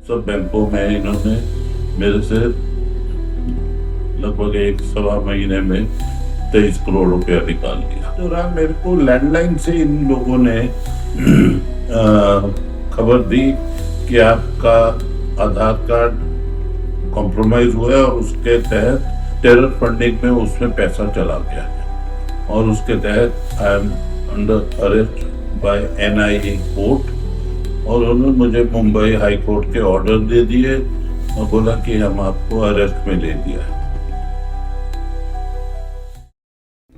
सब बैंकों में इन्होंने मेरे से लगभग 1 सवा महीने में 23 करोड़ रुपया निकाल लिया। तो रात मेरे को लैंडलाइन से इन लोगों ने खबर दी कि आपका आधार कार्ड कॉम्प्रोमाइज हुआ है और उसके तहत टेरर फंडिंग में उसमें पैसा चला गया है और उसके तहत I am under arrest by NIA court. और उन्होंने मुझे मुंबई हाई कोर्ट के ऑर्डर दे दिए और बोला कि हम आपको अरेस्ट में ले लिया है।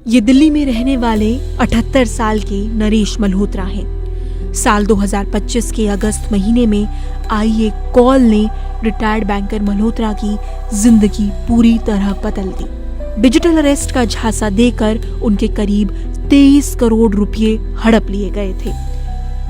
ये दिल्ली में रहने वाले 78 साल के नरेश मल्होत्रा हैं। साल 2025 के अगस्त महीने में आई एक कॉल ने रिटायर्ड बैंकर मल्होत्रा की जिंदगी पूरी तरह बदल दी। डिजिटल अरेस्ट का झांसा देकर उनके करीब 23 करोड़ रुपए हड़प लिए गए थे।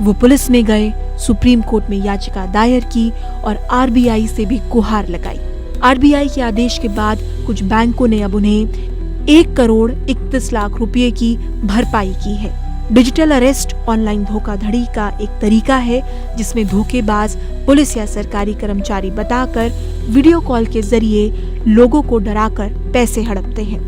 वो पुलिस में गए, सुप्रीम कोर्ट में याचिका दायर की और RBI से भी गुहार लगाई। RBI के आदेश के बाद कुछ बैंकों ने अब उन्हें 1 करोड़ 31 लाख रुपए की भरपाई की है। डिजिटल अरेस्ट ऑनलाइन धोखाधड़ी का एक तरीका है जिसमें धोखेबाज पुलिस या सरकारी कर्मचारी बताकर वीडियो कॉल के जरिए लोगों को डराकर पैसे हड़पते हैं।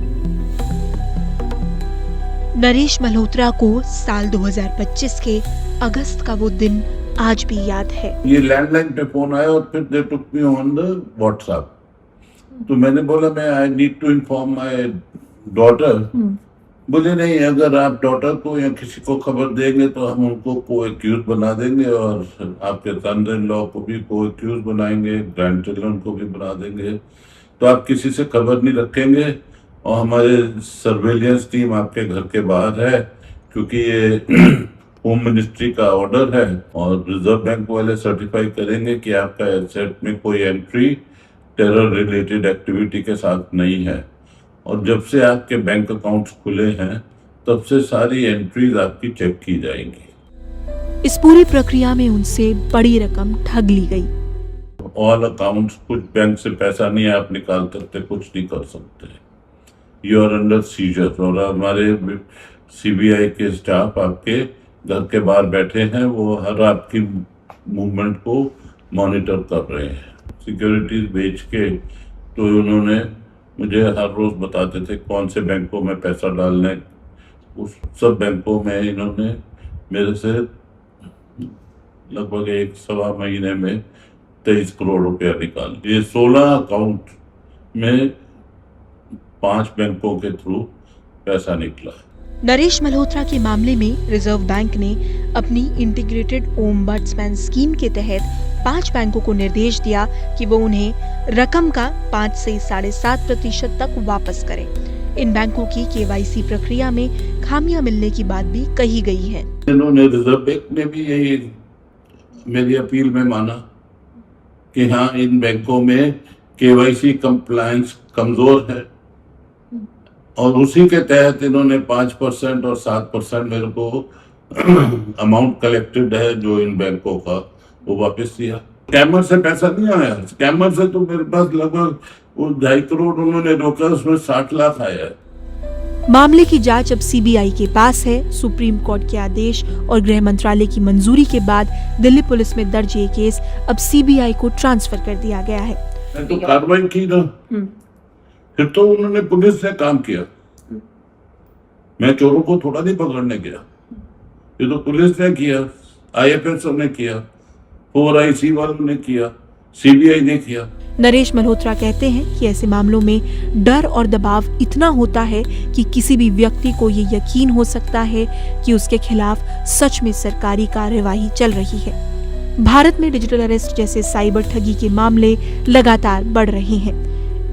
नरेश मल्होत्रा को साल 2025 के अगस्त का वो दिन आज भी याद है। ये लैंडलाइन पे फोन आया और फिर they took me on the WhatsApp. तो मैंने बोला मैं I need to inform my daughter. बोले नहीं, अगर आप डॉटर को या किसी को खबर देंगे तो हम उनको को एक्यूज बना देंगे और आपके सन इन लॉ को भी को एक्यूज बनाएंगे, ग्रैंड चिल्ड्रन को भी बना देंगे। तो आप किसी से खबर नहीं रखेंगे और हमारे सर्वेलियंस टीम आपके घर के बाहर है क्योंकि ये होम मिनिस्ट्री का ऑर्डर है और रिजर्व बैंक वाले सर्टिफाई करेंगे कि आपका एसेट में कोई एंट्री टेरर रिलेटेड एक्टिविटी के साथ नहीं है। और जब से आपके बैंक अकाउंट्स खुले हैं तब से सारी एंट्रीज आपकी चेक की जाएंगी। इस पूरी प्रक्रिया में उनसे बड़ी रकम ठग ली गई। ऑल अकाउंट्स, कुछ बैंक से पैसा नहीं आप निकाल सकते, कुछ नहीं कर सकते, यू आर अंडर सीजर। और हमारे CBI के स्टाफ आपके घर के बाहर बैठे हैं, वो हर आपकी मूवमेंट को मॉनिटर कर रहे हैं। सिक्योरिटीज बेच के तो उन्होंने मुझे हर रोज बताते थे कौन से बैंकों में पैसा डालना है। उस सब बैंकों में इन्होंने मेरे से लगभग 1 सवा महीने में 23 करोड़ रुपया निकाल। ये 16 अकाउंट में 5 बैंकों के थ्रू पैसा निकला। नरेश मल्होत्रा के मामले में रिजर्व बैंक ने अपनी इंटीग्रेटेड ओम्बड्समैन स्कीम के तहत 5 बैंकों को निर्देश दिया कि वो उन्हें रकम का 5 से 7.5% तक वापस करें। इन बैंकों की KYC प्रक्रिया में खामियां मिलने की बात भी कही गई है। इन्होंने रिजर्व बैंक ने भी यही मेरी अपील में माना कि हाँ, इन बैंकों में KYC कंप्लायंस कमजोर है और उसी के तहत इन्होंने 5% और 7% मेरे को अमाउंट कलेक्टेड है जो इन बैंकों का वो वापस दिया। स्कैमर से पैसा नहीं आया, स्कैमर से तो मेरे पास लगभग 2.5 करोड़ उन्होंने रोका, उसमें 60 लाख आया है। मामले की जांच अब CBI के पास है। सुप्रीम कोर्ट के आदेश और गृह मंत्रालय की मंजूरी के बाद दिल्ली पुलिस में दर्ज ये केस अब CBI को ट्रांसफर कर दिया गया है। मैं तो कार्रवाई की ना, फिर तो उन्होंने पुलिस से काम किया। मैं चोरों को थोड़ा नहीं पकड़ने गया, ये तो पुलिस ने किया, IFS ने किया, 4IC वालों ने किया, CBI ने किया। नरेश मल्होत्रा कहते हैं कि ऐसे मामलों में डर और दबाव इतना होता है कि किसी भी व्यक्ति को ये यकीन हो सकता है कि उसके खिलाफ सच में सरकारी कार्यवाही चल रही है। भारत में डिजिटल अरेस्ट जैसे साइबर ठगी के मामले लगातार बढ़ रहे हैं।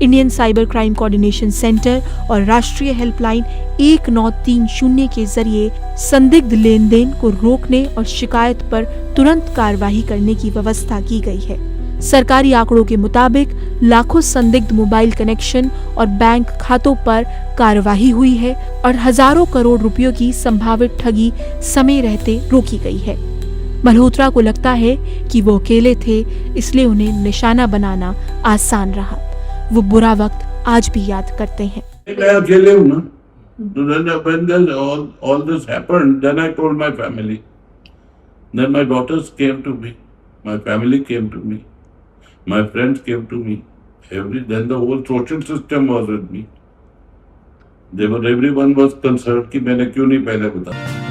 Indian cyber crime coordination centre और राष्ट्रीय हेल्पलाइन 1930 के जरिए संदिग्ध लेन देन को रोकने और शिकायत पर तुरंत कार्रवाई करने की व्यवस्था की गई है। सरकारी आंकड़ों के मुताबिक लाखों संदिग्ध मोबाइल कनेक्शन और बैंक खातों पर कार्रवाई हुई है और हजारों करोड़ रुपयों की संभावित ठगी समय रहते रोकी गई है। मल्होत्रा को लगता है कि वो अकेले थे, इसलिए उन्हें निशाना बनाना आसान रहा। वो बुरा वक्त आज भी याद करते हैं। मैं अकेले हूँ ना, when all this happened, then I told my family. Then my daughters came to me, my family came to me. My friends came to me. Then the whole social system was with me. Everyone was concerned कि मैंने क्यों नहीं पहले बताया.